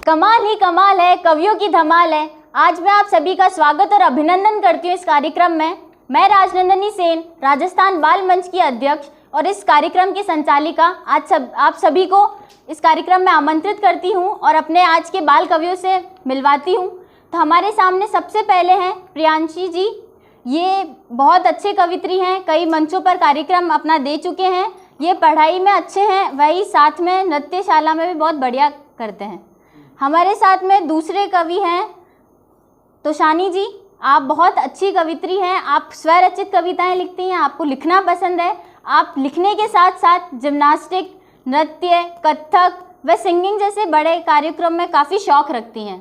कमाल ही कमाल है, कवियों की धमाल है। आज मैं आप सभी का स्वागत और अभिनंदन करती हूँ इस कार्यक्रम में। मैं राजनंदनी सेन, राजस्थान बाल मंच की अध्यक्ष और इस कार्यक्रम की संचालिका आप सभी को इस कार्यक्रम में आमंत्रित करती हूँ और अपने आज के बाल कवियों से मिलवाती हूँ। तो हमारे सामने सबसे पहले हैं प्रियांशी जी। ये बहुत अच्छे कवित्री हैं, कई मंचों पर कार्यक्रम अपना दे चुके हैं। ये पढ़ाई में अच्छे हैं, वही साथ में नृत्यशाला में भी बहुत बढ़िया करते हैं। हमारे साथ में दूसरे कवि हैं तोशानी जी। आप बहुत अच्छी कवित्री हैं, आप स्वरचित कविताएं लिखती हैं, आपको लिखना पसंद है। आप लिखने के साथ साथ जिम्नास्टिक, नृत्य, कथक व सिंगिंग जैसे बड़े कार्यक्रम में काफ़ी शौक़ रखती हैं।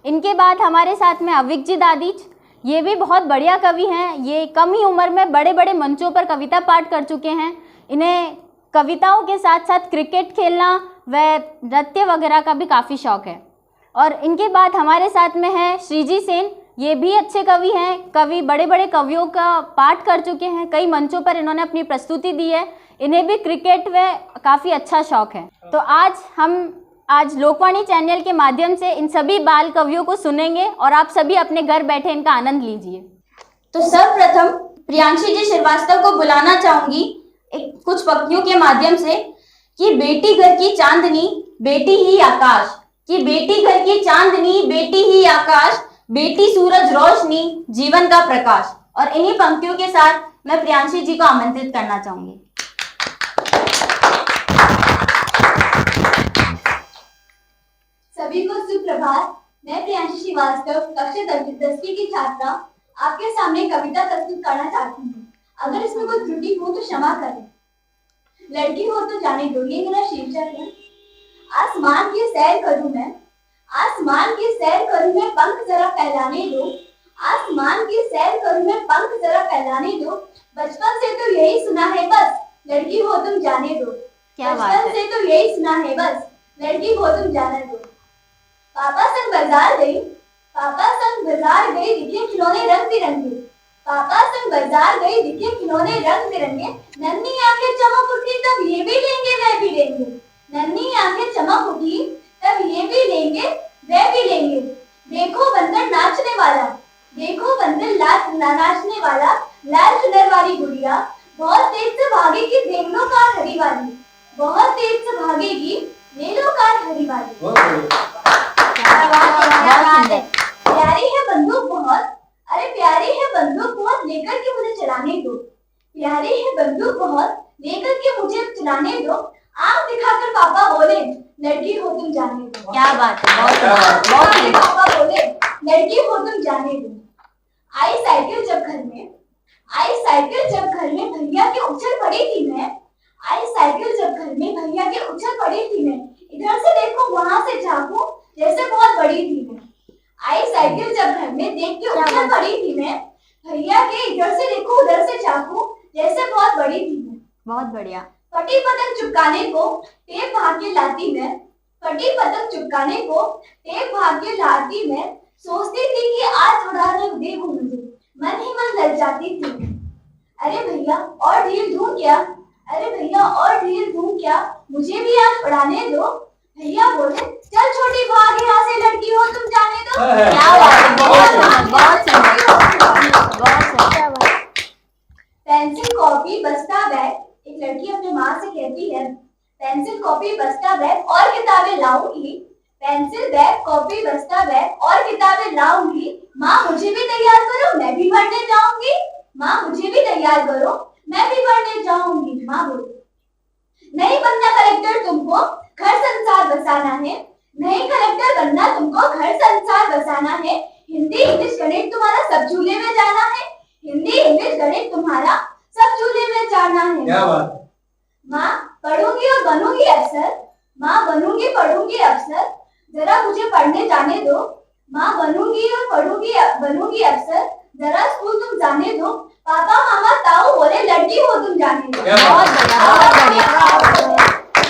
इनके बाद हमारे साथ में अविक जी दादीच। ये भी बहुत बढ़िया कवि हैं। ये कम ही उम्र में बड़े बड़े मंचों पर कविता पाठ कर चुके हैं। इन्हें कविताओं के साथ साथ क्रिकेट खेलना व नृत्य वगैरह का भी काफ़ी शौक़ है। और इनके बाद हमारे साथ में है श्रीजी सेन। ये भी अच्छे कवि हैं, कवि बड़े बड़े कवियों का पाठ कर चुके हैं, कई मंचों पर इन्होंने अपनी प्रस्तुति दी है। इन्हें भी क्रिकेट व काफ़ी अच्छा शौक़ है। तो आज लोकवाणी चैनल के माध्यम से इन सभी बाल कवियों को सुनेंगे और आप सभी अपने घर बैठे इनका आनंद लीजिए। तो सर्वप्रथम प्रियांशी जी श्रीवास्तव को बुलाना चाहूँगी कुछ पंक्तियों के माध्यम से कि बेटी घर की चांदनी बेटी ही आकाश, कि बेटी घर की चांदनी बेटी ही आकाश, बेटी सूरज रोशनी जीवन का प्रकाश। और इन्हीं पंक्तियों के साथ मैं प्रियांशी जी को आमंत्रित करना चाहूंगी। सभी को सुप्रभात। मैं प्रियांशी श्रीवास्तव कक्षा 10वीं की छात्रा आपके सामने कविता प्रस्तुत करना चाहती हूँ। अगर इसमें कोई त्रुटि हो तो क्षमा करें। लड़की हो तो जाने दो, ये मेरा शीर्षक है। आसमान की सैर करूं मैं, आसमान की सैर करूं मैं, पंख जरा फैलाने दो। आसमान की सैर करूं मैं, पंख जरा फैलाने दो। बचपन से तो यही सुना है बस, लड़की हो तुम जाने दो। बचपन से तो यही सुना है बस, लड़की हो तुम जाने दो। पापा संग बाजार गई, पापा संग बाजार गई, दिखे खिलौने रंग बिरंगे। पापा संग बाजार गई, दिखे खिलौने रंग बिरंगे। नन्ही आंखें चमक उठी, तब ये भी लेंगे वह भी लेंगे। नन्ही आंखें चमक उठी, तब ये भी लेंगे वह भी लेंगे। देखो बंदर नाचने वाला, देखो बंदर नाचने वाला, लाल चुनर वाली गुड़िया बहुत तेज से भागेगी, देख लो कार हरी वाली। बहुत तेज से भागेगी, ले लो कार हरी वाली। प्यारी है बंदूक बहुत, अरे प्यारी है बंदूक बहुत, लेकर के मुझे चलाने दो। प्यारी है बंदूक बहुत, लेकर के मुझे चलाने दो। आंख दिखाकर पापा बोले, लड़की हो तुम जाने दो। क्या बात है, बहुत पापा बोले, लड़की हो तुम जाने दो। आई साइकिल जब घर में, आई साइकिल जब घर में, भैया के उछल पड़ी थी मैं। आई साइकिल जब घर में, भैया के उछल पड़ी थी मैं। इधर से देखो वहां से झांकू, जैसे बहुत बड़ी थी मैं। आई साइकिल जब घर में, देख के उछल पड़ी थी मैं। भैया के इधर से देखो उधर से झांकू, जैसे बहुत बड़ी थी मैं। बहुत बढ़िया। फटी पतंग चुपकाने को टेप भाग के लाती मैं। फटी पतंग चुपकाने को टेप भाग के लाती मैं। सोचती थी कि आज उड़ाने देव मुझे, मन ही मन लग जाती थी। अरे भैया और ढील दूं क्या, अरे भैया और ढील दूं क्या, मुझे भी आज उड़ाने दो। भैया बोले, चल छोटी भाग यहाँ से, लड़की हो तुम जाने दो। क्या बात है, बहुत सुंदर। पेंसिल कॉपी बस्ता बैग, एक लड़की अपने माँ से कहती है, पेंसिल कॉपी बस्ता बैग और किताबें लाऊंगी। पेंसिल बैग कॉपी बस्ता बैग और किताबें लाऊंगी। माँ मुझे भी तैयार करो, मैं भी पढ़ने जाऊंगी। माँ मुझे भी तैयार करो, मैं भी पढ़ने जाऊंगी। माँ बोली, नहीं बनना कलेक्टर तुमको, घर संसार बसाना है। नहीं कलेक्टर बनना तुमको, घर संसार बसाना है। हिंदी इंग्लिश गणित तुम्हारा सब चूल्हे में जाना है। हिंदी इंग्लिश गणित तुम्हारा सब चूल्हे में जाना है। क्या बात। माँ पढ़ूंगी और बनूंगी अफसर, माँ बनूंगी पढ़ूंगी अफसर, जरा मुझे पढ़ने जाने दो। माँ बनूंगी और बनूंगी अफसर, जरा स्कूल तुम जाने दो। पापा मामा ताऊ बोले, लड़की हो तुम जाने दो। बहुत बढ़िया।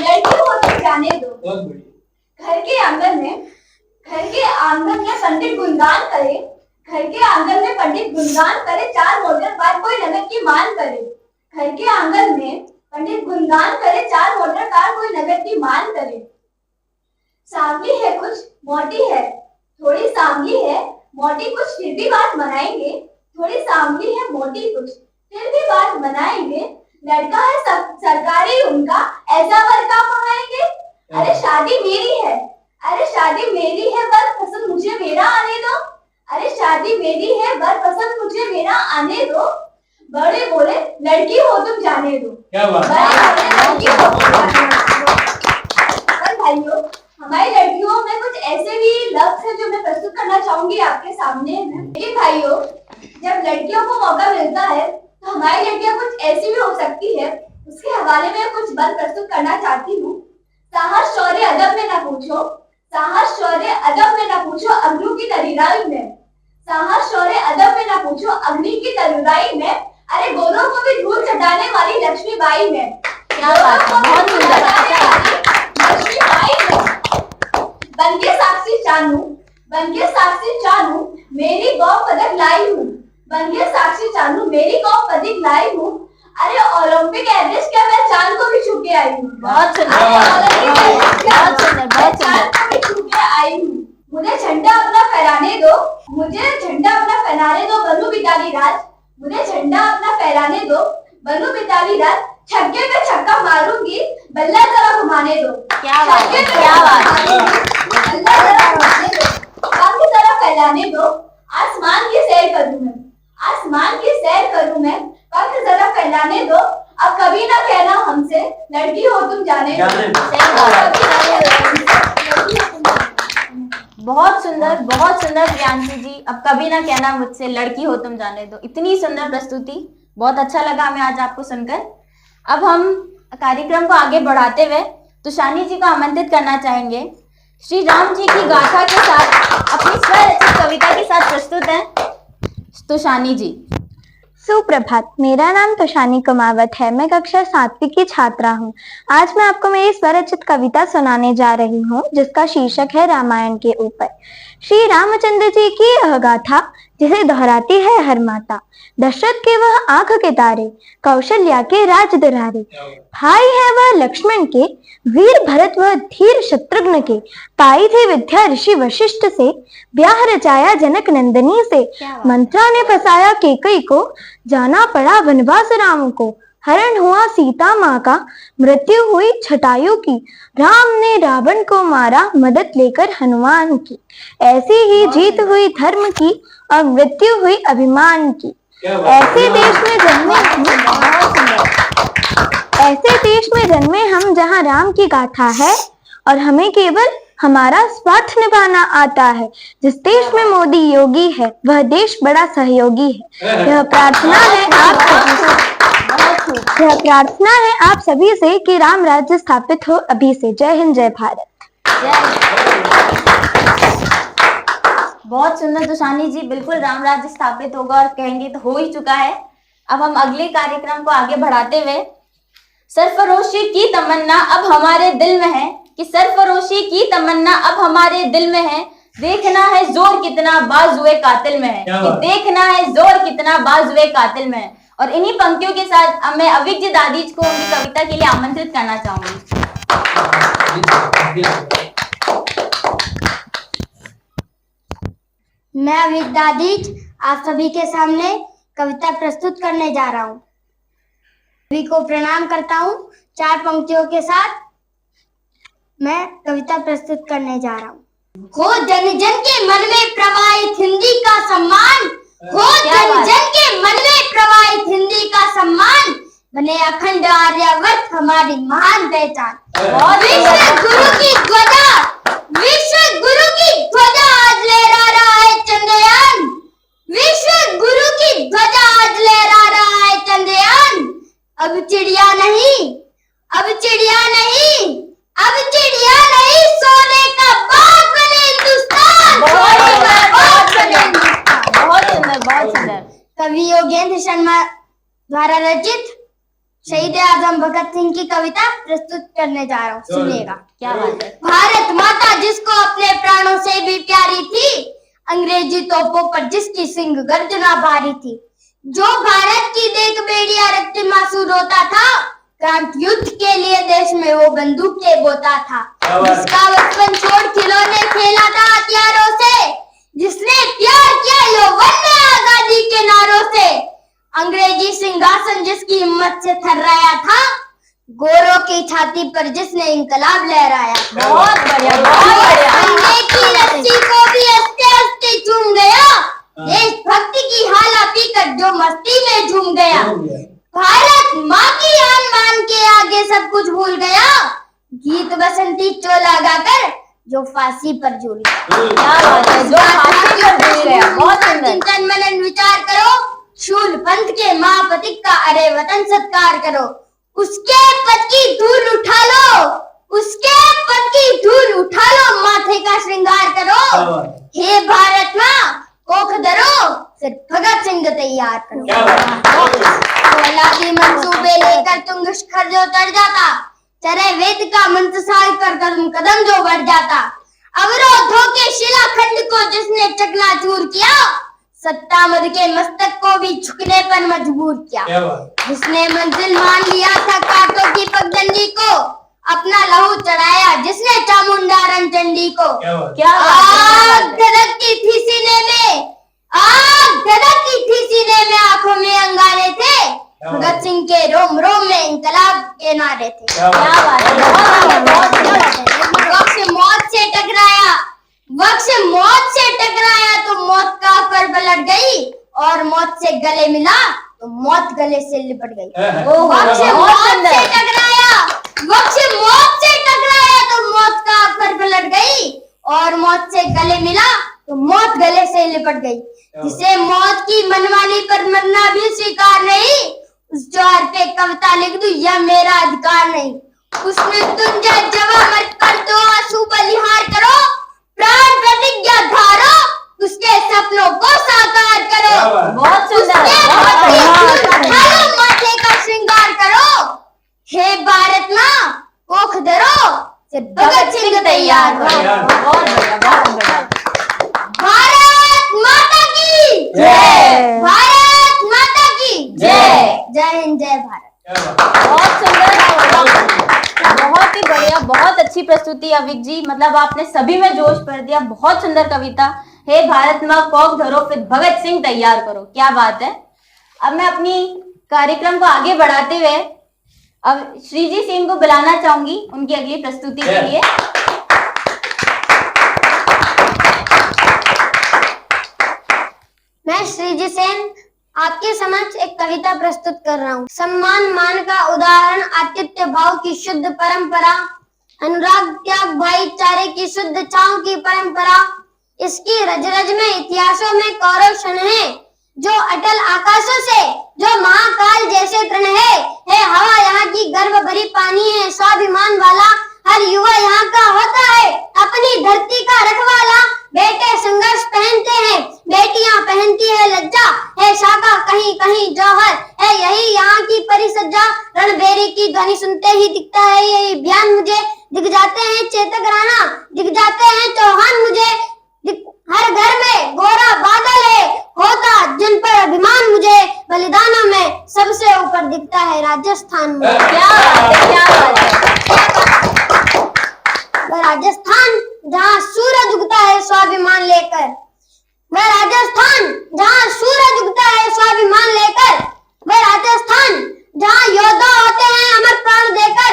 लड़की हो तुम जाने दो। बहुत बढ़िया। घर के आंगन में पंडित गुणगान करे, घर के आंगन में पंडित गुणगान करे, 4 मोटर कार कोई नगद की मान करे। घर के आंगन में पंडित गुणगान करे, 4 मोटर कार कोई नगद की मान करे। सांवली है कुछ मोटी है, थोड़ी सांवली है मोटी कुछ फिर भी बात मनाएंगे, थोड़ी सांवली है मोटी कुछ फिर भी बात मनाएंगे, लड़का है सब सरकारी उनका ऐसा वर्का मंगाएंगे। अरे शादी मेरी है, अरे शादी मेरी है वर पसंद मुझे मेरा आने दो, अरे शादी मेरी है वर पसंद मुझे मेरा आने दो, बड़े बोले लड़की हो तुम जाने दो। क्या बात है? लड़की हो तुम जाने दो। पर भाइयों हमारी लड़कियों में कुछ ऐसे भी लफ्ज है जो मैं प्रस्तुत करना चाहूंगी आपके सामने। लेकिन भाइयों जब लड़कियों को मौका मिलता है तो हमारी लड़कियां कुछ ऐसी भी हो सकती है, उसके हवाले में कुछ बंद प्रस्तुत करना चाहती हूँ। साहस शौर्य अदब में न पूछो, साहस शौर्य अदब में न पूछो अग्नि की तरीराई में, साहस शौर्य अदब में न पूछो अग्नि की तरीराई में, अरे गोरों को भी धूल चटाने वाली लक्ष्मीबाई में। क्या बात है, बहुत सुंदर। लक्ष्मीबाई में बनके साक्षी चानू, बनके साक्षी चानू मेरी गौ पदक लाई हूँ, बनके साक्षी चानू मेरी गौ पदक लाई हूँ, अरे ओलंपिक एवरेस्ट क्या मैं चांद को भी छू के आई हूँ। बहुत सुंदर, बहुत सुंदर, बहुत चांद सुंदर। को भी छू के आई हूँ। मुझे झंडा अपना फहराने दो, मुझे झंडा अपना फहराने दो बनूं मिताली राज, मुझे झंडा अपना फहराने दो बनूं मिताली राज, छक्के पे छक्का मारूंगी बल्ला जरा घुमाने दो। क्या बात है, छक्के पे क्या छक्का बात है। मारूंगी, बल्ला जरा घुमाने दो, पंख जरा फैलाने दो, आसमान की सैर करूं मैं, आसमान की सैर करूं मैं, पंख जरा फैलाने दो, अब कभी ना कहना हमसे लड़की हो तुम जाने दो। सही बात। बहुत सुंदर, बहुत सुंदर प्रियांशी जी। अब कभी ना कहना मुझसे लड़की हो तुम जाने दो। इतनी सुंदर प्रस्तुति, बहुत अच्छा लगा हमें आज आपको सुनकर। अब हम कार्यक्रम को आगे बढ़ाते हुए तुषानी जी को आमंत्रित करना चाहेंगे। श्री राम जी की गाथा के साथ अपनी स्वरचित कविता के साथ प्रस्तुत हैं तुषानी जी। सुप्रभात, मेरा नाम तुषानी कुमावत है। मैं कक्षा 7वीं की छात्रा हूँ। आज मैं आपको मेरी स्वरचित कविता सुनाने जा रही हूँ जिसका शीर्षक है रामायण के ऊपर। श्री रामचंद्र जी की यह गाथा जिसे दोहराती है हर माता। दशरथ के वह आंख के तारे, कौशल्या के राज दुरारे, भाई है वह लक्ष्मण के, वीर भरत वह धीर शत्रुघ्न के, पाई थी विद्या ऋषि वशिष्ठ से, ब्याह रचाया जनक नंदनी से, मंत्रा ने फसाया केकई को, जाना पड़ा वनवास राम को, हरण हुआ सीता माँ का, मृत्यु हुई जटायु की, राम ने रावण को मारा मदद लेकर हनुमान की, ऐसी ही जीत हुई धर्म की और मृत्यु हुई अभिमान की। ऐसे देश में जन्मे हम जहाँ राम की गाथा है और हमें केवल हमारा स्वार्थ निभाना आता है। जिस देश में मोदी योगी है वह देश बड़ा सहयोगी है। यह प्रार्थना है आप सभी से कि राम राज्य स्थापित हो अभी से। जय हिंद, जय भारत। बहुत सुंदर तुषानी जी, बिल्कुल राम राज्य स्थापित होगा और कहेंगे तो हो ही चुका है। अब हम अगले कार्यक्रम को आगे बढ़ाते हुए सरफरोशी की तमन्ना अब हमारे दिल में है, कि सरफरोशी की तमन्ना अब हमारे दिल में है, देखना है जोर कितना बाजुए कातिल में है, कि देखना है जोर कितना बाजुए कातिल में है। और इन्हीं पंक्तियों के साथ मैं अविज्ञ दादीज को उनकी कविता के लिए आमंत्रित करना चाहूंगी। मैं अविज्ञ दादीज आप सभी के सामने कविता प्रस्तुत करने जा रहा हूँ। सभी को प्रणाम करता हूँ। 4 पंक्तियों के साथ मैं कविता प्रस्तुत करने जा रहा हूँ। हो जन जन के मन में प्रवाहित हिंदी का सम्मान, हो जन जन के मन में प्रवाहित हिंदी का सम्मान, बने अखंड आर्यावर्त हमारी महान पहचान। विश्व गुरु की ध्वजा, विश्व गुरु की ध्वजा आज लहरा रहा है चंद्रयान, विश्व गुरु की ध्वजा आज लहरा रहा है चंद्रयान। अब चिड़िया नहीं, अब चिड़िया नहीं, अब चिड़िया नहीं, सोने का बाग बने हिंदुस्तान, सोने का बाग बने हिंदुस्तान। बहुत सुंदर, बहुत सुंदर। कवि योगेंद्र शर्मा द्वारा रचित शहीद आजम भगत सिंह की कविता प्रस्तुत करने जा रहा हूँ, सुनिएगा। क्या बात है। भारत माता जिसको अपने प्राणों से भी प्यारी थी, अंग्रेजी तोपों पर जिसकी सिंह गर्जना भारी थी, जो भारत की देख बेड़िया रक्त मासूर रोता था, क्रांति युद्ध के लिए देश में वो बंदूकें बोता था, जिसका बचपन छोड़ इंकलाब लहराया। बहुत बढ़िया, बहुत बढ़िया। अंधे की रस्सी को भी हंसते हंसते चूम गया, देशभक्ति की हाला पीकर जो मस्ती में झूम गया। भारत माँ की आन मान के आगे सब कुछ भूल गया, गीत बसंती चोला गाकर जो फांसी पर झूल गया। क्या बात है, जो फांसी पर झूल गया, बहुत सुंदर। चिंतन मनन विचार करो, शूल पंथ के महापथिक का अरे वतन सत्कार करो। उसके पद की धूल उठा लो, उसके पद की धूल उठा लो, माथे का श्रृंगार करो। हे भारत माँ कोख धरो, सिर्फ भगत सिंह तैयार करो। कोयला की मंसूबे लेकर तुंग शिखर जो चढ़ जाता, चरे वेद का मंत्र साध कर कदम कदम जो बढ़ जाता। अवरोधों के शिलाखंड को जिसने चकनाचूर किया, सत्ता मद के मस्तक को भी झुकने पर मजबूर किया। जिसने मंजिल मान लिया था कांटों की पगडंडी को, अपना लहू चढ़ाया जिसने चामुंडा रणचंडी को। क्या आग धधकती थी सीने में, आग धधकती थी सीने में, आंखों में अंगारे थे, भगत सिंह के रोम रोम में इंकलाब के नारे थे। क्या बात है, बहुत बढ़िया। वक्त मौत से टकराया, वक्त मौत से टकराया तो मौत का पर पलट गई, और मौत से गले मिला तो मौत गले से लिपट गई। वक्त मौत से टकराया, वक्त मौत से टकराया तो मौत का पर पलट गई, और मौत से गले मिला तो मौत गले से लिपट गई। जिसे मौत की मनमानी पर मरना भी स्वीकार नहीं, उस जोहर पे कविता लिख दूं यह मेरा अधिकार नहीं। उसमें तुम जवा मत कर दो, आंसू बलिहार करो, प्राण प्रतिज्ञा धारो, उसके सपनों को साकार करो। बहुत सुंदर, माथे का श्रृंगार करो। हे भारत माँ कोख धरो, सिर्फ भगत सिंह तैयार करो। बहुत बढ़िया, बहुत बढ़िया। भारत माता की जय। भारत माता की जय। जय हिंद, जय भारत। बहुत सुंदर, बहुत ही बढ़िया, बहुत अच्छी प्रस्तुति अविक जी। मतलब आपने सभी में जोश भर दिया। बहुत सुंदर कविता। हे भारत माँ कोख धरो, फिर भगत सिंह तैयार करो। क्या बात है। अब मैं अपनी कार्यक्रम को आगे बढ़ाते हुए अब श्रीजी सिंह को बुलाना चाहूंगी उनकी अगली प्रस्तुति के लिए। मैं श्रीजी सेन आपके समक्ष एक कविता प्रस्तुत कर रहा हूँ। सम्मान मान का उदाहरण, आतिथ्य भाव की शुद्ध परंपरा, अनुराग त्याग भाईचारे की शुद्ध छांव की परंपरा। इसकी रज रज में इतिहासों में कौरव क्षण है, जो अटल आकाशों से, जो महाकाल जैसे तृण है हवा यहाँ की गर्व भरी पानी है, स्वाभिमान वाला हर युवा यहाँ का होता है, अपनी धरती का रखवाला। बेटे संघर्ष पहनते हैं, बेटियां पहनती है लज्जा, है शाखा कहीं कहीं जौहर, है यही यहाँ की परिसज्जा। रणबेरी की ध्वनि सुनते ही दिखता है ये अभियान मुझे, दिख जाते हैं चेतक राणा, दिख जाते हैं चौहान मुझे। हर घर में गोरा बादल है, होता जिन पर अभिमान मुझे, बलिदानों में सबसे ऊपर दिखता है राजस्थान मुझे। क्या बात है, क्या बात है। वह राजस्थान जहाँ सूरज उगता है स्वाभिमान लेकर, वह राजस्थान जहाँ सूरज उगता है स्वाभिमान लेकर, वह राजस्थान जहाँ योद्धा होते हैं अमर प्राण देकर,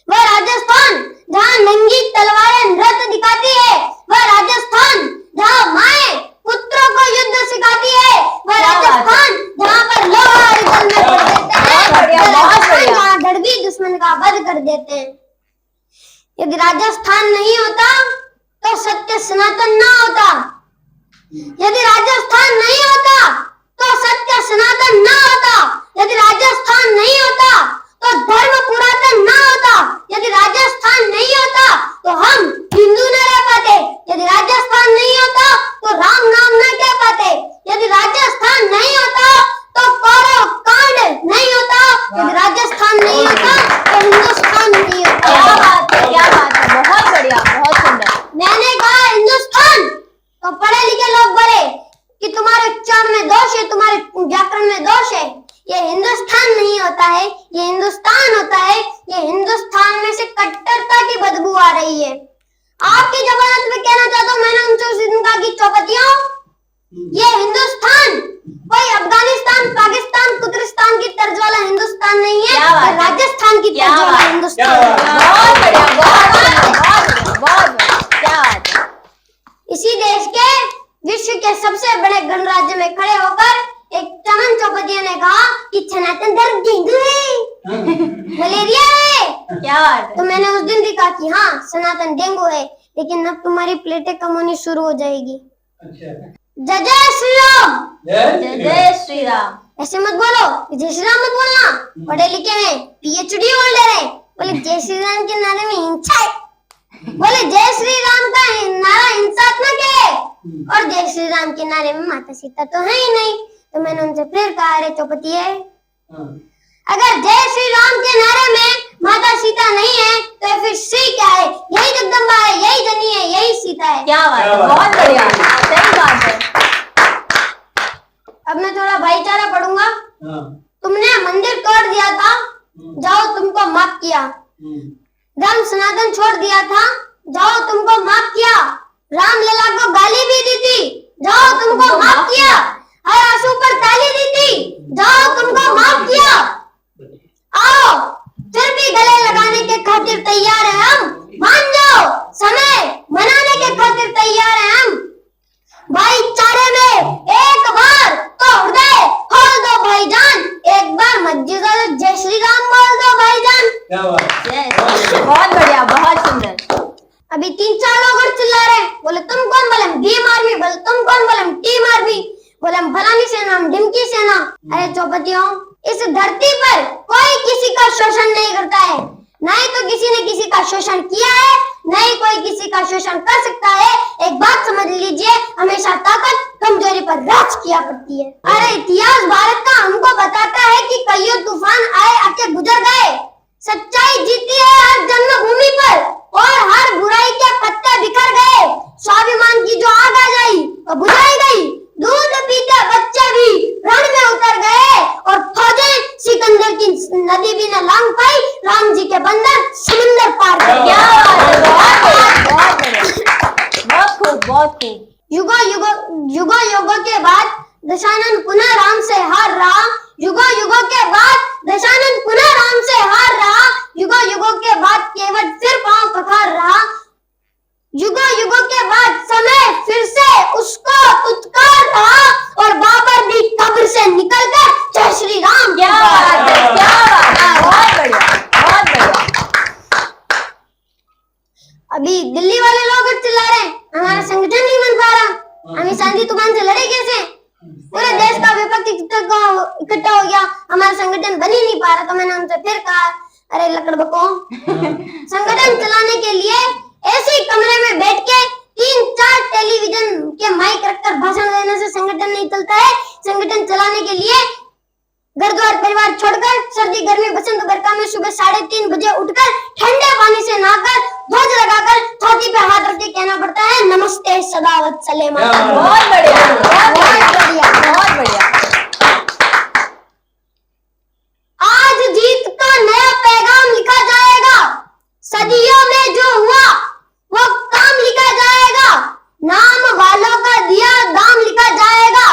वह राजस्थान जहाँ नंगी तलवारें नृत्य दिखाती है, वह राजस्थान जहाँ माएं पुत्रों को युद्ध सिखाती है, वह राजस्थान जहाँ पर लोग जल में पड़ देते हैं, वह राजस्थान जहाँ धड़वी दुश्मन का वध कर देते हैं। यदि राजस्थान नहीं होता तो सत्य सनातन ना होता, यदि राजस्थान नहीं होता तो सत्य सनातन ना होता, यदि राजस्थान नहीं होता तो धर्म पुरातन ना होता, यदि राजस्थान नहीं होता तो हम हिंदू न रह पाते, यदि राजस्थान नहीं होता तो राम नाम न कह पाते, यदि राजस्थान नहीं होता तो कौरव कांड नहीं होता, यदि राजस्थान नहीं होता तो हिंदुस्तान नहीं होता। क्या बात है, क्या बात है। बहुत बढ़िया, बहुत सुंदर। मैंने कहा हिंदुस्तान तो पढ़े लिखे लोग बोले कि तुम्हारे उच्चारण में दोष है, तुम्हारे व्याकरण में दोष है। ये हिंदुस्तान नहीं होता है, ये हिंदुस्तान होता है। ये हिंदुस्तान में से कट्टरता की बदबू आ रही है। आपकी जमानत में कहना चाहता हूँ, मैंने उनसे उस दिन कहा कि चौपतियों ये हिंदुस्तान कोई अफगानिस्तान, पाकिस्तान, कुतरिस्तान की तर्ज वाला हिंदुस्तान नहीं है, क्या बात ये है? राजस्थान की क्या तर्ज वाला बात है? हिंदुस्तान है। बहुत बढ़िया, बहुत बढ़िया, बहुत बढ़िया, क्या बात है। इसी देश के विश्व के सबसे बड़े गणराज्य में खड़े होकर एक चमन चौपतिया ने कहा कि सनातन धर्म डेंगू है, मलेरिया है। क्या बात तो है। मैंने उस दिन भी कहा कि हाँ सनातन डेंगू है, लेकिन अब तुम्हारी प्लेटें कम होनी शुरू हो जाएगी। जय जय श्री राम। जय जय श्री राम। ऐसे मत बोलो, जय श्री राम मत बोलना, पढ़े लिखे हैं, पीएचडी होल्डर है। बोले जय श्री राम के नारे में हिंसा है, बोले जय श्री राम का नारा हिंसात्मक है, और जय श्री राम के नारे में माता सीता तो है ही नहीं। तो मैंने उनसे फिर कहा, अरे चौपती है, अगर जय श्री राम के नारे में माता सीता नहीं है तो फिर श्री क्या है? यही जगदम्बा है, यही जनी है, यही सीता है। क्या बात है, बहुत बढ़िया, सही बात है। अब मैं थोड़ा भाईचारा पढ़ूंगा। तुमने मंदिर तोड़ दिया था, जाओ तुमको माफ किया। धर्म सनातन छोड़ दिया था, जाओ तुमको माफ किया। रामलला को गाली भी दी थी, जाओ तुमको माफ किया। हर आंसू पर ताली दी थी, जाओ तुमको माफ किया। आओ फिर भी गले लगाने के खातिर तैयार है हम, मान जाओ समय मनाने के खातिर तैयार है हम। भाईचारे में एक बार तो हृदय खोल दो भाईजान, एक बार मस्जिद में जय श्री राम बोल दो भाईजान। बहुत बढ़िया, बहुत सुंदर। अभी 3-4 लोग और चिल्ला रहे हैं, बोले तुम कौन? बोले हम भीम आर्मी। बोले तुम कौन? बोले हम टीम आर्मी। बोले हम फलानी सेना, हम ढिमकी सेना। अरे चौपतियों, इस धरती पर कोई किसी का शोषण नहीं करता है, न ही तो किसी ने किसी का शोषण किया है, न ही कोई किसी का शोषण कर सकता है। एक बात समझ लीजिए, हमेशा ताकत कमजोरी पर राज किया करती है। अरे इतिहास भारत का हमको बताता है कि कईयों तूफान आए, आके गुजर गए। सच्चाई जीती है हर जन्मभूमि पर, और हर बुराई के पत्ते बिखर गए। स्वाभिमान की जो आग आ गई वो बुझाई गई। दूध पीते बच्चे भी रण में उतर गए, और फौजें सिकंदर की नदी भी न लांग पाई, राम जी के बंदर समुंदर पार कर गए। क्या बात है, बहुत बढ़िया, बहुत खूब, बहुत खूब। युगों युगों के बाद दशानन पुनः राम से हार रहा। युगों युगों के बाद दशानन पुनः राम से हार रहा। युगों युगों के बाद केवट फिर पांव पखार रहा। युगों युगों के बाद समय फिर से उसको उत्कार रहा, और बाबर भी कब्र से निकलकर जय श्री राम। क्या बात है, क्या बात है, बहुत बढ़िया, बहुत बढ़िया। अभी दिल्ली वाले लोग चिल्ला रहे हैं, हमारा संगठन नहीं बन पा रहा, हम शांति तूफान से लड़े कैसे? पूरे देश का विपक्ष इकट्ठा हो गया, हमारा संगठन बन ही नहीं पा रहा। तो मैंने उनसे फिर कहा, अरे लकड़बको, संगठन चलाने के लिए ऐसे कमरे में बैठ के 3-4 टेलीविजन के माइक रखकर भाषण देने से संगठन नहीं चलता है। संगठन चलाने के लिए घर द्वार परिवार छोड़कर, सर्दी गर्मी बसंत बरखा में सुबह 3:30 बजे उठकर, ठंडे पानी से नहाकर, ध्वज लगाकर, छाती पे हाथ रख के कहना पड़ता है, नमस्ते सदा वत्सले माता। बहुत बढ़िया, बहुत बढ़िया, बहुत बढ़िया। आज जीत का नया पैगाम लिखा जाएगा। सदियों में जो हुआ वो काम लिखा जाएगा। नाम वालों का दिया दाम लिखा जाएगा।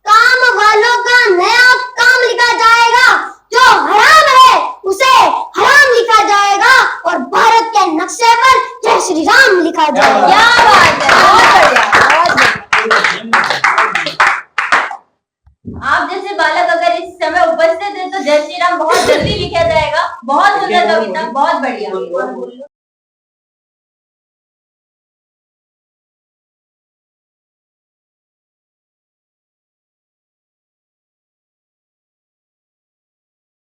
काम वालों का नया काम लिखा जाएगा। जो हराम है उसे हराम लिखा जाएगा, और भारत के नक्शे पर जय श्री राम लिखा जाएगा। क्या बात है, बहुत बढ़िया, बहुत बढ़िया। आप जैसे बालक अगर इस समय उपस्थित है तो जय श्री राम बहुत जल्दी लिखा जाएगा। बहुत सुंदर कविता, बहुत बढ़िया।